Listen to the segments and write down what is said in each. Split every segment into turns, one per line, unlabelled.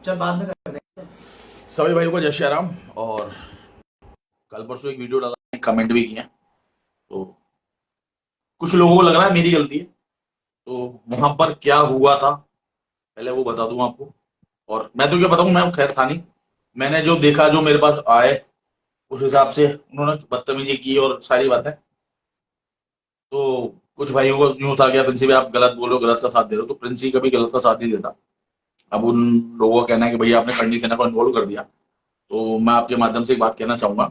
चल बाद में कर देंगे।
सभी भाइयों को जय श्री राम। और कल परसों एक वीडियो डाला, कमेंट भी किए, तो कुछ लोगों को लग रहा है मेरी गलती है। तो वहां पर क्या हुआ था पहले वो बता दूं आपको। और मैं तो क्या बताऊं, मैं खैर था नहीं। मैंने जो देखा, जो मेरे पास आए, उस हिसाब से उन्होंने बदतमीजी की और सारी बातें। तो कुछ भाइयों को यूं था कि प्रिंसी भाई आप गलत बोलो, गलत का साथ दे रहे हो। तो प्रिंसी कभी गलत का साथ नहीं देता। अब उन लोगों का कहना है कि भैया आपने कंडी सेना को इन्वॉल्व कर दिया। तो मैं आपके माध्यम से एक बात कहना चाहूंगा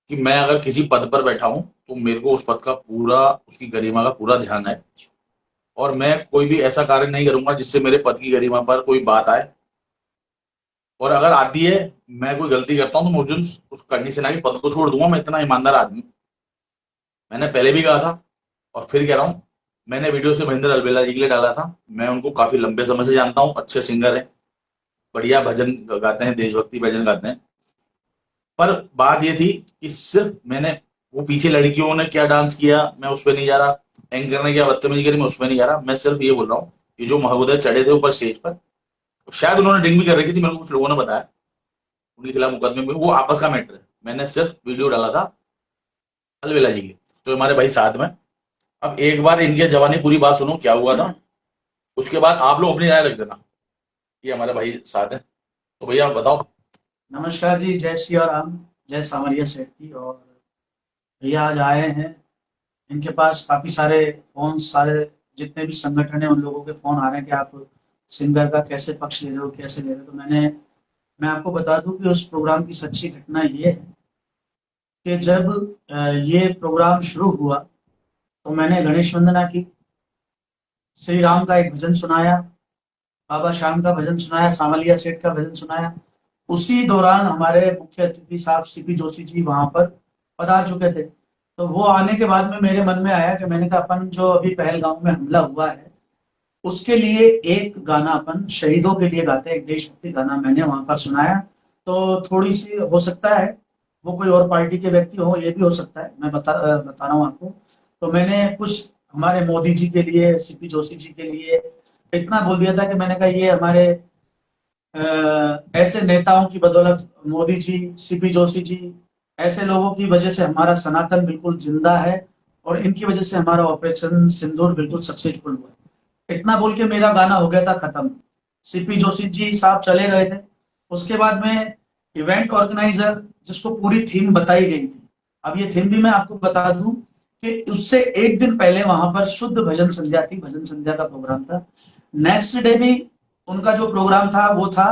कि मैं अगर किसी पद पर बैठा हूं तो मेरे को उस पद का पूरा, उसकी गरिमा का पूरा ध्यान है। और मैं कोई भी ऐसा कार्य नहीं करूंगा जिससे मेरे पद की गरिमा पर कोई बात आए। और अगर आती है, मैं कोई गलती करता हूं तो मुझे उस करनी सेना के पद को छोड़ दूंगा। मैं इतना ईमानदार आदमी हूं। मैंने पहले भी कहा था और फिर कह रहा हूं। मैंने वीडियो से महेंद्र अलबेला जी के लिए डाला था। मैं उनको काफी लंबे समय से जानता हूं, अच्छे सिंगर हैं, बढ़िया भजन गाते हैं, देशभक्ति भजन गाते हैं। पर बात ये थी कि सिर्फ मैंने, वो पीछे लड़कियों ने क्या डांस किया मैं उस पर नहीं जा रहा, एंकर ने क्या बदतमीजी करी मैं उस पर नहीं जा रहा। मैं सिर्फ ये बोल रहा हूँ कि जो महोदय चढ़े थे ऊपर स्टेज पर, शायद उन्होंने ड्रिंक भी कर रखी थी, मेरे को कुछ लोगों ने बताया, उनके खिलाफ मुकदमे में, वो आपस का मैटर है। मैंने सिर्फ वीडियो डाला था अलवेला जी की, तो हमारे भाई साथ में। अब एक बार इनके जवानी पूरी बात सुनो क्या हुआ था, उसके बाद आप लोग अपनी राय रख देना। ये हमारे भाई साथ है, तो भैया आप बताओ।
नमस्कार जी, जय श्री राम, जय सामरिया सेठ की। और भैया आज आए हैं, इनके पास काफी सारे फोन, सारे जितने भी संगठन है उन लोगों के फोन आ रहे हैं कि आप सिंगर का कैसे पक्ष ले रहे हो, कैसे ले रहे हो। तो मैं आपको बता दूं कि उस प्रोग्राम की सच्ची घटना ये है कि जब ये प्रोग्राम शुरू हुआ तो मैंने गणेश वंदना की, श्री राम का एक भजन सुनाया, बाबा श्याम का भजन सुनाया, सामलिया सेठ का भजन सुनाया। उसी दौरान हमारे मुख्य अतिथि साहब सीपी जोशी जी वहां पर पधार चुके थे। तो वो आने के बाद में मेरे मन में आया कि मैंने कहा अपन जो अभी पहलगांव में हमला हुआ है उसके लिए एक गाना अपन शहीदों के लिए गाते हैं, एक देशभक्ति गाना मैंने वहां पर सुनाया। तो थोड़ी सी हो सकता है वो कोई और पार्टी के व्यक्ति हो, ये भी हो सकता है, मैं बता रहा हूँ आपको। तो मैंने कुछ हमारे मोदी जी के लिए, सीपी जोशी जी के लिए इतना बोल दिया था कि मैंने कहा ये हमारे ऐसे नेताओं की बदौलत, मोदी जी, सीपी जोशी जी, ऐसे लोगों की वजह से हमारा सनातन बिल्कुल जिंदा है और इनकी वजह से हमारा ऑपरेशन सिंदूर बिल्कुल सक्सेसफुल हुआ है। इतना बोल के मेरा गाना हो गया था खत्म। सीपी जोशी जी साहब चले गए थे। उसके बाद में इवेंट ऑर्गेनाइजर, जिसको पूरी थीम बताई गई थी, अब ये थीम भी मैं आपको बता दूं कि उससे एक दिन पहले वहां पर शुद्ध भजन संध्या थी, भजन संध्या का प्रोग्राम था। नेक्स्ट डे भी उनका जो प्रोग्राम था वो था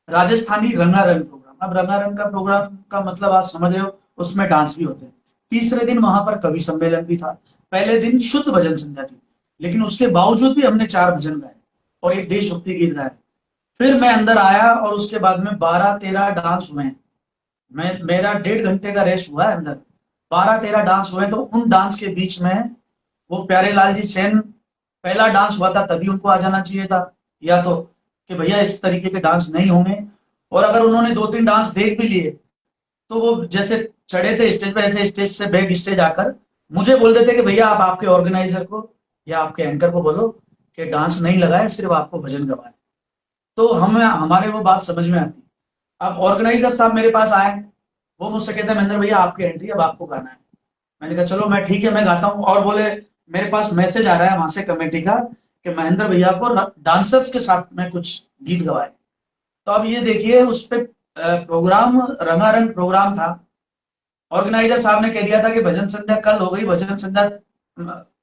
राजस्थानी रंगारंग प्रोग्राम। अब रंगारंग का प्रोग्राम का मतलब आप समझ रहे हो, उसमें डांस भी होते हैं। तीसरे दिन वहां पर कवि सम्मेलन भी था। पहले दिन शुद्ध भजन संध्या थी, लेकिन उसके बावजूद भी हमने 4 भजन गाए और एक देशभक्ति गीत गाया। फिर मैं अंदर आया और उसके बाद में 12-13 डांस हुए हैं। मेरा 1.5 घंटे का रेस्ट हुआ है अंदर। 12-13 डांस हुए, तो उन डांस के बीच में वो प्यारे लाल जी सेन, पहला डांस हुआ था तभी उनको आ जाना चाहिए था, या तो कि भैया इस तरीके के डांस नहीं होंगे। और अगर उन्होंने 2-3 डांस देख भी लिए तो वो जैसे चढ़े थे स्टेज पे, ऐसे स्टेज से बैक स्टेज आकर मुझे बोल देते कि भैया आप आपके ऑर्गेनाइजर को या आपके एंकर को बोलो कि डांस नहीं लगाए, सिर्फ आपको भजन गवाए। तो हमें, हमारे वो बात समझ में आती। अब ऑर्गेनाइजर साहब मेरे पास आए, वो मुझसे कहते हैं महेंद्र भैया आपकी एंट्री, अब आपको गाना है। मैंने कहा चलो मैं ठीक है, मैं गाता हूँ। और बोले मेरे पास मैसेज आ रहा है वहां से कमेटी का कि महेंद्र भैया को डांसर्स के साथ में कुछ गीत गवाए। तो अब ये देखिए, उस पे प्रोग्राम रंगारंग प्रोग्राम था। ऑर्गेनाइजर साहब ने कह दिया था कि भजन संध्या कल हो गई, भजन संध्या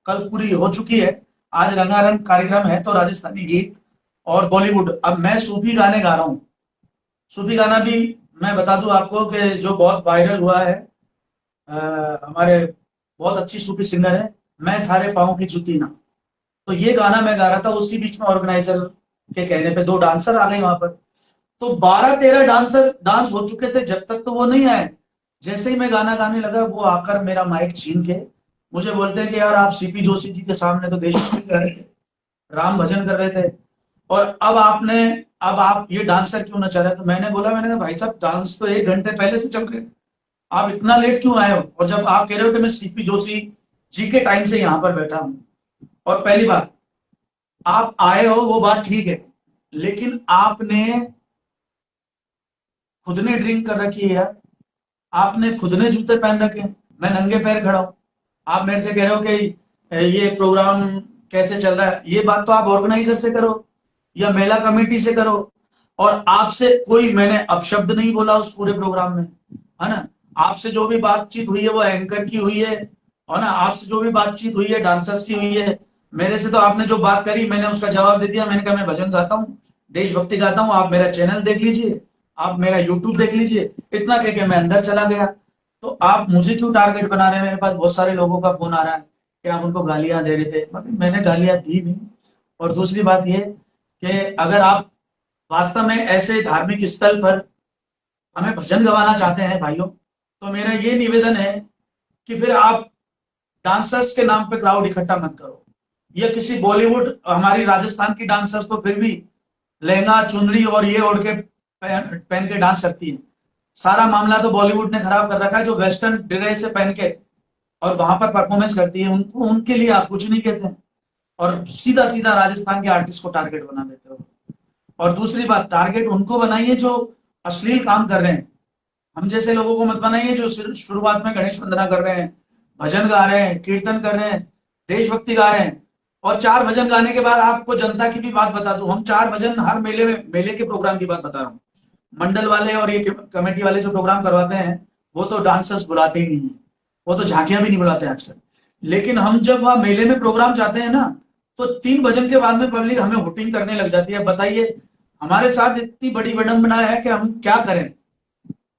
कल पूरी हो चुकी है, आज रंगारंग कार्यक्रम है तो राजस्थानी गीत और बॉलीवुड। अब मैं सूफी गाने गा रहा हूँ। सूफी गाना भी मैं बता दूं आपको कि जो बहुत वायरल हुआ है, हमारे बहुत अच्छी सूफी सिंगर है, मैं थारे पाँव की जूती ना। तो ये गाना मैं गा रहा था, उसी बीच में ऑर्गेनाइजर के कहने पे 2 डांसर आ गए वहां पर। तो 12-13 डांसर डांस हो चुके थे जब तक तो वो नहीं आए। जैसे ही मैं गाना गाने लगा वो आकर मेरा माइक छीन के मुझे बोलते हैं कि यार आप सीपी जोशी जी के सामने तो देशभक्ति कर रहे थे, राम भजन कर रहे थे, और अब आप ये डांसर क्यों नचा रहे? तो मैंने कहा भाई साहब डांस तो 1 घंटे पहले से चल रहे हैं, आप इतना लेट क्यों आए हो? और जब आप कह रहे हो कि मैं सीपी जोशी जी के टाइम से यहाँ पर बैठा हूँ, और पहली बात आप आए हो वो बात ठीक है, लेकिन आपने खुद ने ड्रिंक कर रखी है यार, आपने खुद ने जूते पहन रखे हैं, मैं नंगे पैर खड़ा हूं, आप मेरे से कह रहे हो कि ये प्रोग्राम कैसे चल रहा है। ये बात तो आप ऑर्गेनाइजर से करो या मेला कमेटी से करो। और आपसे कोई मैंने अपशब्द नहीं बोला उस पूरे प्रोग्राम में, है ना। आपसे जो भी बातचीत हुई है वो एंकर की हुई है, और ना आपसे जो भी बातचीत हुई है डांसर्स की हुई है। मेरे से तो आपने जो बात करी मैंने उसका जवाब दे दिया। मैंने कहा मैं भजन गाता हूँ, देशभक्ति गाता हूँ, आप मेरा चैनल देख लीजिए, आप मेरा यूट्यूब देख लीजिए। इतना कह के मैं अंदर चला गया। तो आप मुझे क्यों टारगेट बना रहे हैं? मेरे पास बहुत सारे लोगों का फोन आ रहा है कि आप उनको गालियां दे रहे थे, मतलब मैंने गालियां दी नहीं। और दूसरी बात ये कि अगर आप वास्तव में ऐसे धार्मिक स्थल पर हमें भजन गवाना चाहते हैं भाइयों, तो मेरा ये निवेदन है कि फिर आप डांसर्स के नाम पे क्राउड इकट्ठा मत करो। ये किसी बॉलीवुड, हमारी राजस्थान की डांसर्स तो फिर भी लहंगा चुनरी और ये ओढ़ के पहन के डांस करती है। सारा मामला तो बॉलीवुड ने खराब कर रखा है, जो वेस्टर्न ड्रेस से पहन के और वहां पर परफॉर्मेंस करती है, उनको उनके लिए आप कुछ नहीं कहते हैं और सीधा सीधा राजस्थान के आर्टिस्ट को टारगेट बना देते हो। और दूसरी बात, टारगेट उनको बनाइए जो अश्लील काम कर रहे हैं, हम जैसे लोगों को मत बनाइए जो सिर्फ शुरुआत में गणेश वंदना कर रहे हैं, भजन गा रहे हैं, कीर्तन कर रहे हैं, देशभक्ति गा रहे हैं। और 4 भजन गाने के बाद आपको जनता की भी बात बता दूं, हम 4 भजन हर मेले में, मेले के प्रोग्राम की बात बता रहा हूँ। मंडल वाले और ये कमेटी वाले जो प्रोग्राम करवाते हैं वो तो डांसर्स बुलाते ही नहीं है, वो तो झांकियां भी नहीं बुलाते आजकल। लेकिन हम जब वहां मेले में प्रोग्राम जाते हैं ना, तो 3 भजन के बाद में पब्लिक हमें हुटिंग करने लग जाती है। बताइए, हमारे साथ इतनी बड़ी विडंबना है कि हम क्या करें।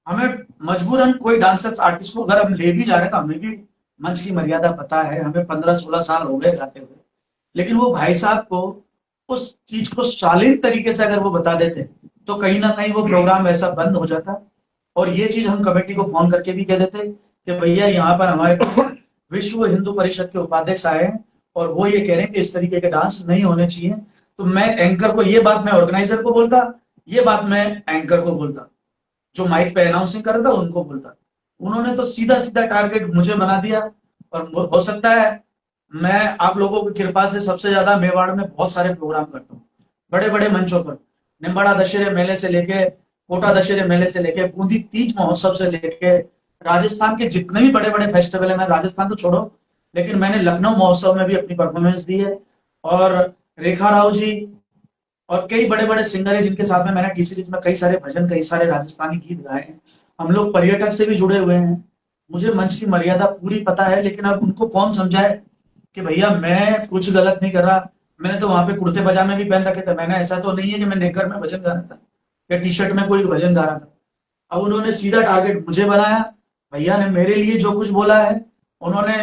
हमें मजबूरन कोई डांसर्स आर्टिस्ट को अगर हम ले भी जा रहे हैं तो हमें भी मंच की मर्यादा पता है, हमें 15-16 साल हो गए गाते हुए। लेकिन वो भाई साहब को उस चीज को शालीन तरीके से अगर वो बता देते तो कहीं ना कहीं वो प्रोग्राम ऐसा बंद हो जाता। और ये चीज हम कमेटी को फोन करके भी कह देते कि भैया यहाँ पर हमारे पास विश्व हिंदू परिषद के उपाध्यक्ष आए हैं और वो ये कह रहे हैं कि इस तरीके के डांस नहीं होने चाहिए। तो मैं एंकर को, ये बात मैं ऑर्गेनाइजर को बोलता, ये बात मैं एंकर को बोलता, जो माइक पे अनाउंसिंग कर रहा था उनको बोलता। उन्होंने तो सीधा सीधा टारगेट मुझे बना दिया। और हो सकता है मैं आप लोगों की कृपा से सबसे ज्यादा मेवाड़ में बहुत सारे प्रोग्राम करता हूँ, बड़े बड़े मंचों पर, निम्बाड़ा दशहरे मेले से लेके, कोटा दशहरे मेले से लेके, बूंदी तीज महोत्सव से लेके, राजस्थान के जितने भी बड़े बड़े फेस्टिवल है, मैं राजस्थान तो छोड़ो लेकिन मैंने लखनऊ महोत्सव में भी अपनी परफॉर्मेंस दी है। और रेखा राव जी और कई बड़े बड़े सिंगर हैं जिनके साथ में मैंने टी सीरीज में कई सारे भजन, कई सारे राजस्थानी गीत गाए हैं। हम लोग पर्यटक से भी जुड़े हुए हैं। मुझे मंच की मर्यादा पूरी पता है, लेकिन अब उनको कौन समझाए कि भैया मैं कुछ गलत नहीं कर रहा। मैंने तो वहां पे कुर्ते पजामे भी पहन रखे थे, मैंने ऐसा तो नहीं है कि मैं नेकर में भजन गा रहा था या टी शर्ट में कोई भजन गा रहा था। अब उन्होंने सीधा टारगेट मुझे बनाया। भैया ने मेरे लिए जो कुछ बोला है उन्होंने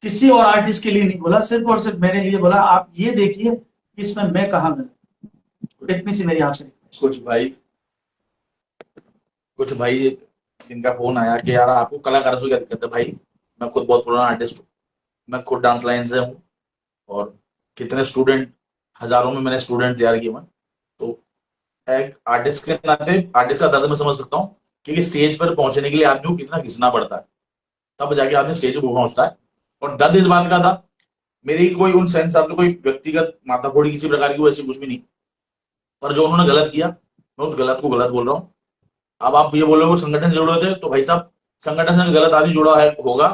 किसी और आर्टिस्ट के लिए नहीं बोला, सिर्फ और सिर्फ मेरे लिए बोला। आप ये देखिए कि इसमें मैं कहाँ गलत। इतनी सी मेरी आपसे request।
कुछ भाई जिनका फोन आया कि यार आपको कलाकार से क्या दिक्कत है। भाई मैं खुद बहुत पुराना आर्टिस्ट हूँ, मैं खुद डांस लाइन से हूँ और कितने स्टूडेंट, हजारों में मैंने स्टूडेंट तैयार किए। मैं तो एक आर्टिस्ट के नाते आर्टिस्ट का दर्द मैं समझ सकता हूँ, क्योंकि स्टेज पर पहुंचने के लिए आदमी को कितना घिसना पड़ता है, तब जाके आदमी स्टेज पर पहुंचता है। और दर्द इस बात का था, मेरी कोई उन सेंस साहब ने कोई व्यक्तिगत माथाफोड़ी किसी प्रकार की वैसी कुछ भी नहीं, पर जो उन्होंने गलत किया मैं उस गलत को गलत बोल रहा हूँ। अब आप ये बोल रहे हो संगठन से जुड़े होते तो भाई साहब, संगठन से गलत आदमी जुड़ा है होगा,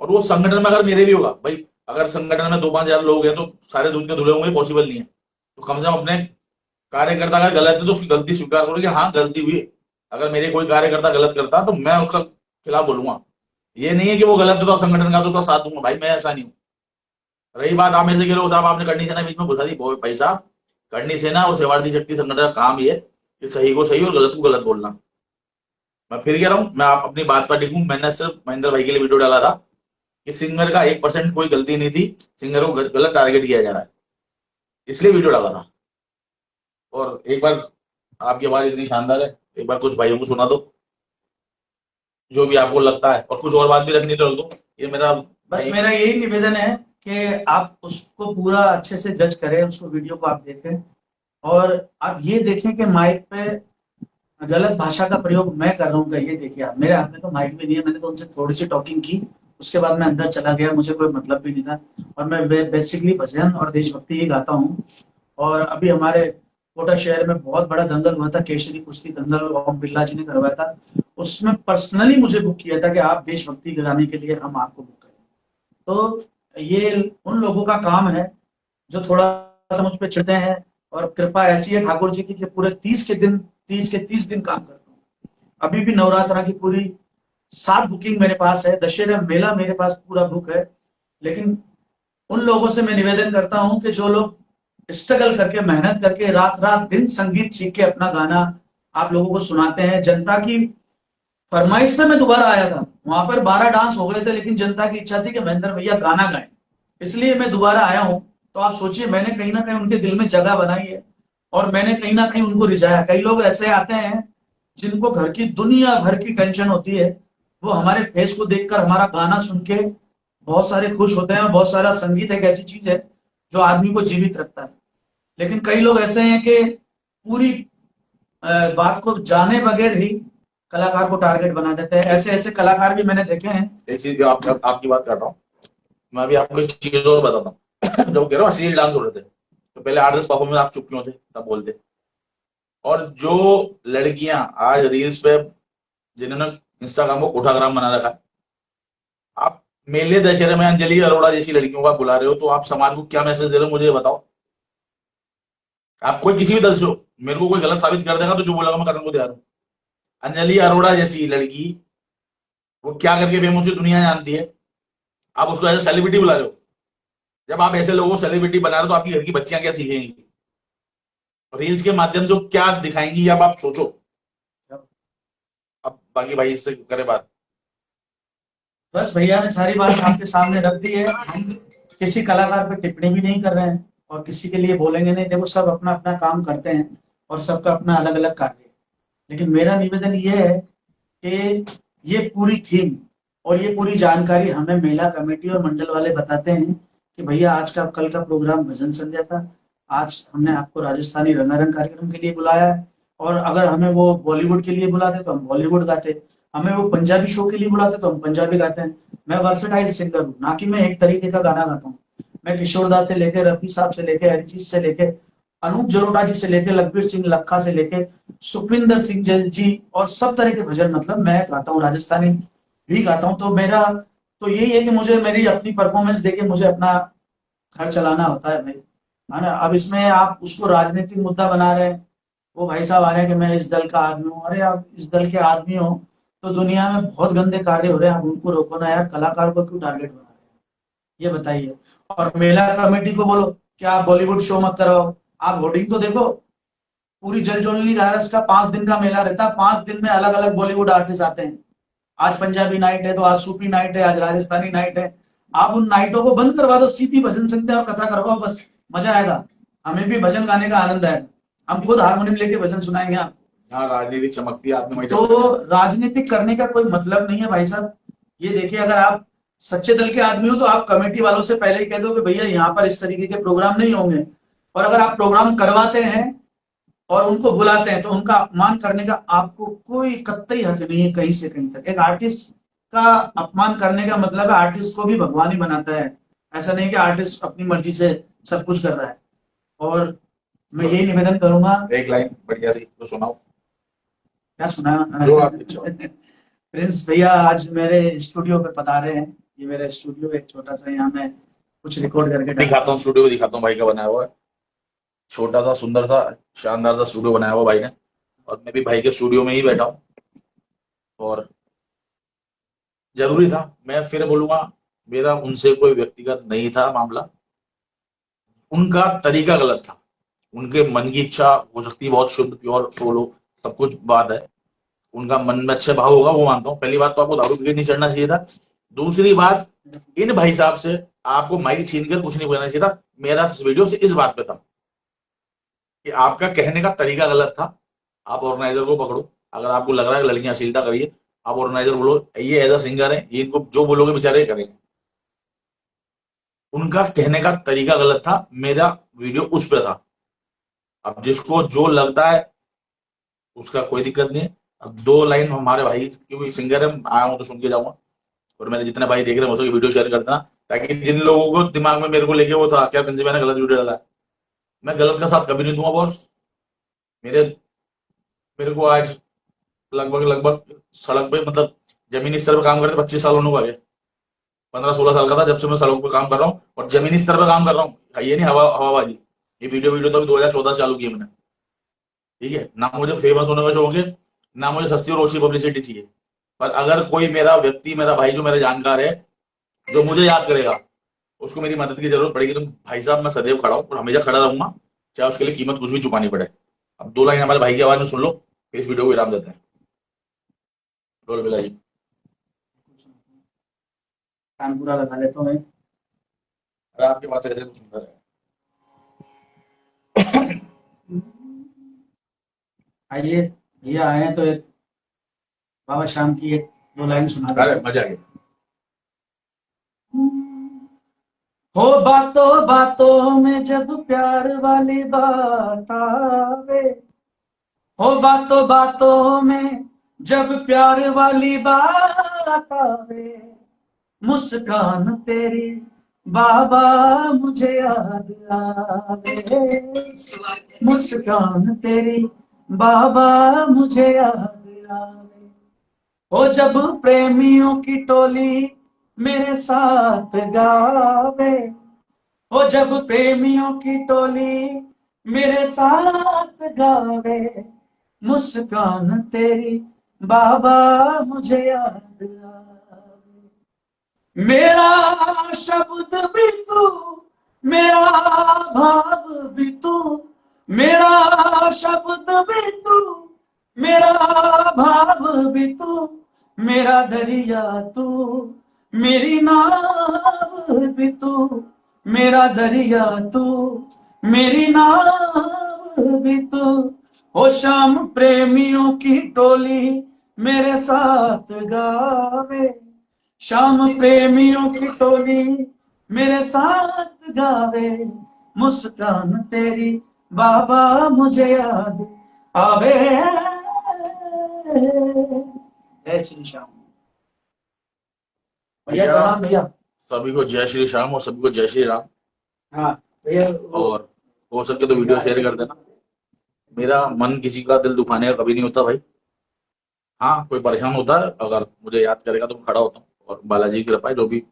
और वो संगठन में अगर मेरे भी होगा भाई, अगर संगठन में 2-5 हजार लोग हैं तो सारे दूध के धुले होंगे, पॉसिबल नहीं है। तो कम से कम अपने कार्यकर्ता अगर गलत है तो उसकी गलती स्वीकार करो कि हाँ गलती हुई। अगर मेरे कोई कार्यकर्ता गलत करता तो मैं उसका खिलाफ बोलूंगा। ये नहीं है कि वो गलत है तो संगठन का तो उसका साथ दूंगा, भाई मैं ऐसा नहीं हूँ। रही बात आप मेरे से कह रहे हो साहब आपने करनी सेना बीच में घुसा दी, भाई साहब करनी सेना और सेवार्थी शक्ति संगठन का काम ये कि सही को सही और गलत को गलत बोलना। मैं फिर कह रहा हूँ, मैं आप अपनी बात पर टिकूं। मैंने सिर्फ महेंद्र भाई के लिए वीडियो डाला था कि सिंगर का 1% कोई गलती नहीं थी, सिंगर को गलत टारगेट किया जा रहा है, इसलिए वीडियो डाला था। और एक बार, आपकी आवाज इतनी शानदार है, एक बार कुछ भाइयों को सुना दो जो भी आपको लगता है, और कुछ और बात भी रखनी तो रख दो। ये मेरा
बस मेरा यही निवेदन है कि आप उसको पूरा अच्छे से जज करें, उसको वीडियो को आप देखें और आप ये देखें कि माइक पे गलत भाषा का प्रयोग मैं कर रहा हूँ क्या, ये देखिए आप। मेरे हाथ में तो माइक भी नहीं है, मैंने तो उनसे थोड़ी सी टॉकिंग की, उसके बाद मैं अंदर चला गया, मुझे कोई मतलब भी नहीं था। और मैं बेसिकली भजन और देशभक्ति ही गाता हूँ। और अभी हमारे कोटा शहर में बहुत बड़ा दंगल हुआ था, केसरी कुश्ती दंगल ओम बिरला जी ने करवाया था। उसमें पर्सनली मुझे बुक किया था कि आप देशभक्ति गाने के लिए हम आपको बुक करें। तो ये उन लोगों का काम है जो थोड़ा सा मुझ पे चिढ़ते हैं, और कृपा ऐसी है ठाकुर जी की कि पूरे 30 दिन काम करता हूँ। अभी भी नवरात्रा की पूरी 7 बुकिंग मेरे पास है, दशहरा मेला मेरे पास पूरा बुक है। लेकिन उन लोगों से मैं निवेदन करता हूं कि जो लोग स्ट्रगल करके मेहनत करके रात रात दिन संगीत सीख के अपना गाना आप लोगों को सुनाते हैं, जनता की फरमाइश पे मैं दोबारा आया था, वहां पर 12 डांस हो गए थे, लेकिन जनता की इच्छा थी कि महेंद्र भैया गाना गाएं, इसलिए मैं दोबारा आया हूं। तो आप सोचिए, मैंने कहीं ना कहीं उनके दिल में जगह बनाई है, और मैंने कहीं ना कहीं उनको रिझाया। कई लोग ऐसे आते हैं जिनको घर की दुनिया भर की टेंशन होती है, वो हमारे फेस को देखकर हमारा गाना सुन के बहुत सारे खुश होते हैं। और बहुत सारा संगीत एक ऐसी चीज है जो आदमी को जीवित रखता है। लेकिन कई लोग ऐसे हैं कि पूरी बात को जाने बगैर ही कलाकार को टारगेट बना देते हैं। ऐसे ऐसे कलाकार भी मैंने देखे हैं।
एक चीज आपकी बात कर रहा हूँ, मैं अभी आपको एक चीज और बताता हूँ। जब कह रहा हूँ अश्लील डांस हो रहे थे, तो पहले 8-10 परफॉर्मेंस आप चुप क्यों थे, तब बोलते। और जो लड़कियां आज रील्स पे, जिन्होंने इंस्टाग्राम को कोठाग्राम बना रखा है, आप मेले दशहरे में अंजलि अरोड़ा जैसी लड़कियों को आप बुला रहे हो, तो आप समाज को क्या मैसेज दे रहे हो, मुझे ये बताओ। आप कोई किसी भी दल से हो, मेरे को कोई गलत साबित कर देगा तो जो बोलेगा मैं करने को तैयार हूं। अंजलि अरोड़ा जैसी लड़की, वो क्या करके फेमस हुई दुनिया जानती है, आप उसको एज सेलिब्रिटी बुला रहे हो। जब आप ऐसे लोगों को सेलिब्रिटी बना रहे हो तो आपकी घर की बच्चियां क्या सीखेंगी, रील्स के माध्यम से वो क्या दिखाएंगी, अब आप सोचो। अब बाकी भाई इससे करे बात।
बस भैया ने सारी बात आपके सामने रख दी है। हम किसी कलाकार पे टिप्पणी भी नहीं कर रहे हैं और किसी के लिए बोलेंगे नहीं। देखो, सब अपना अपना काम करते हैं और सबका अपना अलग अलग कार्य है। लेकिन मेरा निवेदन ये है कि ये पूरी थीम और ये पूरी जानकारी हमें मेला कमेटी और मंडल वाले बताते हैं कि भैया आज का कल का प्रोग्राम भजन संध्या था, आज हमने आपको राजस्थानी रंगारंग कार्यक्रम के लिए बुलाया है। और अगर हमें वो बॉलीवुड के लिए बुलाते तो हम बॉलीवुड गाते, हमें वो पंजाबी शो के लिए बुलाते तो हम पंजाबी गाते हैं। मैं वर्सेटाइल सिंगर हूँ, ना कि मैं एक तरीके का गाना गाता हूँ। मैं किशोरदास से लेके रफी साहब से लेके अरिजीत से लेके अनूप जलोटा जी से लेके लखबीर सिंह लखा से लेके सुखविंदर सिंह जी और सब तरह के भजन मतलब मैं गाता हूँ, राजस्थानी भी गाता हूँ। तो मेरा तो यही है कि मुझे मेरी अपनी परफॉर्मेंस देके मुझे अपना घर चलाना होता है भाई, है ना। अब इसमें आप उसको राजनीतिक मुद्दा बना रहे हैं। वो भाई साहब आ रहे हैं कि मैं इस दल का आदमी हूँ। अरे आप इस दल के आदमी हो तो दुनिया में बहुत गंदे कार्य हो रहे हैं, आप उनको रोको ना यार। कलाकार को क्यों टारगेट बना रहे हैं, ये बताइए। और मेला कमेटी को बोलो कि आप बॉलीवुड शो मत कराओ, आप होर्डिंग तो देखो। पूरी जलजोली गारस का 5 दिन का मेला रहता है, 5 दिन में अलग अलग बॉलीवुड आर्टिस्ट आते हैं। आज पंजाबी नाइट है तो आज सूफी नाइट है, आज राजस्थानी नाइट है। आप उन नाइटों को बंद करवा दो, सीधी भजन संध्या और कथा करवाओ, बस मजा आएगा। हमें भी भजन गाने का आनंद आएगा, हम खुद हारमोनियम लेके भजन सुनाएंगे आप।
हाँ, राजनीति चमकती है, आपने वही
तो राजनीतिक करने का कोई मतलब नहीं है भाई साहब। ये देखिए, अगर आप सच्चे दल के आदमी हो तो आप कमेटी वालों से पहले ही कह दो कि भैया यहाँ पर इस तरीके के प्रोग्राम नहीं होंगे। और अगर आप प्रोग्राम करवाते हैं और उनको बुलाते हैं तो उनका अपमान करने का आपको कोई कतई हक नहीं है कहीं से कहीं तक। एक आर्टिस्ट का अपमान करने का मतलब है आर्टिस्ट को भी भगवान ही बनाता है, ऐसा नहीं कि आर्टिस्ट अपनी मर्जी से सब कुछ कर रहा है। और मैं यही निवेदन करूंगा।
एक लाइन बढ़िया सी तो सुनाओ,
क्या सुना
जो आप इच्छा हो।
प्रिंस भैया आज मेरे स्टूडियो पे पधारे हैं। ये मेरा स्टूडियो एक छोटा सा, यहाँ मैं कुछ रिकॉर्ड करके
दिखाता हूँ, स्टूडियो दिखाता हूँ भाई का बनाया हुआ है। छोटा सा सुंदर सा शानदार सा स्टूडियो बनाया हुआ भाई ने, और मैं भी भाई के स्टूडियो में ही बैठा हूँ। और जरूरी था, मैं फिर बोलूंगा, मेरा उनसे कोई व्यक्तिगत नहीं था मामला। उनका तरीका गलत था, उनके मन की इच्छा हो सकती है बहुत शुद्ध प्योर सोल हो, सब कुछ बात है, उनका मन में अच्छे भाव होगा, वो मानता हूँ। पहली बात तो आपको दारू पी के नहीं चढ़ना चाहिए था। दूसरी बात, इन भाई साहब से आपको माइक छीन कर कुछ नहीं बोलना चाहिए था। मेरा वीडियो से इस बात पे था कि आपका कहने का तरीका गलत था। आप ऑर्गेनाइजर को पकड़ो, अगर आपको लग रहा है कि लड़कियां अश्लीलता करिए, आप ऑर्गेनाइजर बोलो ये एज अ सिंगर है, ये इनको जो बोलोगे बेचारे करेंगे। उनका कहने का तरीका गलत था, मेरा वीडियो उस पे था। अब जिसको जो लगता है उसका कोई दिक्कत नहीं है। अब 2 लाइन हमारे भाई, क्योंकि सिंगर है, आया हूं तो सुन के जाऊंगा। और मेरे जितने भाई देख रहे हैं वो वीडियो शेयर कर देना, ताकि जिन लोगों को दिमाग में मेरे को लेके वो था क्या प्रिंसिपल ने गलत वीडियो डाला है, मैं गलत का साथ कभी नहीं दूंगा बॉस। मेरे मेरे को आज लगभग सड़क पे, मतलब जमीनी स्तर पे काम करते 25 साल होने को आ गए। 15-16 साल का था जब से मैं सड़क पे काम कर रहा हूँ और जमीनी स्तर पे काम कर रहा हूँ। ये नहीं हवाबाजी। ये वीडियो वीडियो तो अभी 2014 से चालू की है मैंने। ठीक है, ना मुझे फेमस होने का शौक है, ना मुझे सस्ती और ओछी पब्लिसिटी चाहिए। पर अगर कोई मेरा व्यक्ति, मेरा भाई जो मेरा जानकार है, जो मुझे याद करेगा, उसको मेरी मदद की जरूरत पड़ेगी तो भाई साहब मैं सदैव खड़ा हूँ और हमेशा खड़ा रहूंगा, चाहे उसके लिए कीमत कुछ भी चुकानी पड़े। अब 2 लाइन हमारे भाई की आवाज में सुन लो, फिर इस वीडियो को विराम देते हैं। बोल बिला जी।
कान पूरा लगा लेता हूँ मैं।
अरे आपकी बात कैसे कुछ सुंदर है।
आइए भैया आए हैं तो एक बाबा श्याम की एक दो लाइन सुना
अरे
देते
मजा आ गया।
हो बातों बातों में जब प्यार वाली बात आवे, हो बातों बातों में जब प्यार वाली बात आवे, मुस्कान तेरी बाबा मुझे याद आवे, मुस्कान तेरी बाबा मुझे याद आवे। हो जब प्रेमियों की टोली मेरे साथ गावे, हो जब प्रेमियों की टोली मेरे साथ गावे, मुस्कान तेरी बाबा मुझे याद आवे। मेरा शब्द भी तू, मेरा भाव भी तू, मेरा शब्द भी तू, मेरा भाव भी तू, मेरा दरिया तू, मेरी नाव भी तू, मेरा दरिया तू, मेरी नाव भी तू। ओ शाम प्रेमियों की टोली मेरे साथ गावे, शाम प्रेमियों की टोली मेरे साथ गावे, मुस्कान तेरी बाबा मुझे याद आवे। जय श्री श्याम। भैया प्रणाम भैया।
सभी को जय श्री श्याम और सभी को जय श्री राम।
हाँ भैया।
और हो सके तो वीडियो शेयर कर देना। मेरा मन किसी का दिल दुखाने का कभी नहीं होता भाई। हाँ, कोई परेशान होता है अगर मुझे याद करेगा तो मैं खड़ा होता हूँ, और बालाजी की कृपा है, जो भी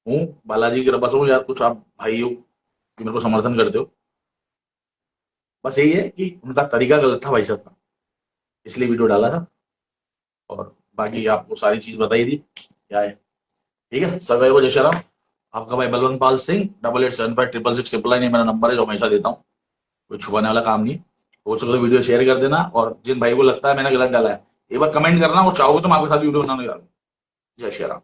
हूँ बालाजी की कृपा से हूँ। यार कुछ आप भाई हो कि मेरे को समर्थन करते हो, बस यही है कि उनका तरीका गलत था भाई साहब का, इसलिए वीडियो डाला था। और बाकी आपको सारी चीज बताई थी क्या है। ठीक है, सभी को जय श्री राम। आपका भाई बलवंत पाल सिंह, 8875666699 मेरा नंबर है जो हमेशा देता हूँ। कोई छुपाने वाला काम नहीं। हो सके तो वीडियो शेयर कर देना, और जिन भाई को लगता है मैंने गलत डाला है एक बार कमेंट करना, और चाहोगे तो मैं आपके साथ वीडियो बनाने जा रहा हूँ। जय श्री राम।